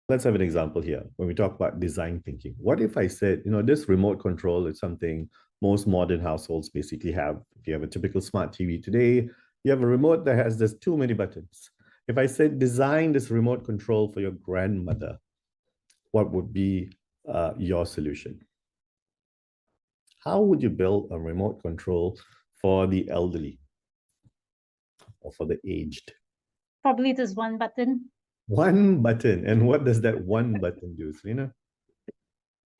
let's have an example here. When we talk about design thinking, what if I said, this remote control is something most modern households basically have. If you have a typical smart TV today, you have a remote that has just too many buttons. If I said design this remote control for your grandmother, what would be your solution? How would you build a remote control for the elderly or for the aged? Probably just one button. One button. And what does that one button do, Selena?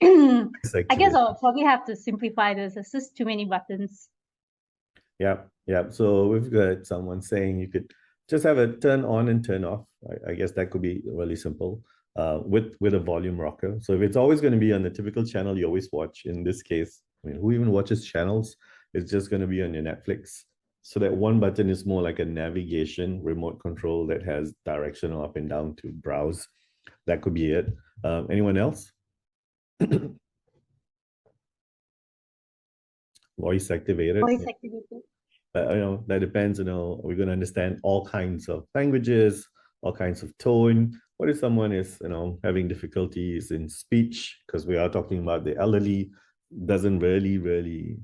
It's I guess actually. I'll probably have to simplify this. It's just too many buttons. Yeah, yeah. So we've got someone saying you could just have it turn on and turn off. I guess that could be really simple with a volume rocker. So if it's always going to be on the typical channel you always watch, in this case, I mean, who even watches channels? It's just going to be on your Netflix. So that one button is more like a navigation remote control that has directional up and down to browse. That could be it. Anyone else? Voice activated. Voice activated. That depends. We're going to understand all kinds of languages, all kinds of tone. What if someone is, having difficulties in speech? Because we are talking about the elderly, doesn't really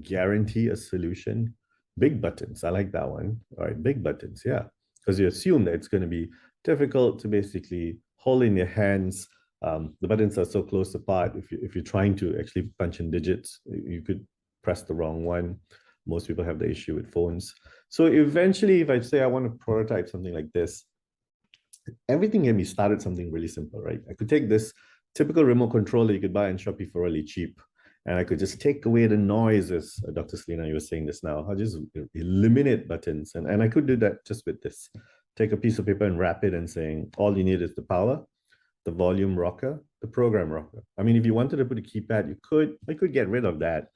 guarantee a solution. Big buttons. I like that one. All right, big buttons. Yeah, because you assume that it's going to be difficult to basically hold in your hands. The buttons are so close apart. If you're trying to actually punch in digits, you could press the wrong one. Most people have the issue with phones. So eventually, if I say I want to prototype something like this, everything can be started something really simple, right? I could take this typical remote control that you could buy on Shopee for really cheap, and I could just take away the noise, as Dr. Selena, you were saying this now. I'll just eliminate buttons. And I could do that just with this. Take a piece of paper and wrap it and saying, all you need is the power, the volume rocker, the program rocker. I mean, if you wanted to put a keypad, you could get rid of that.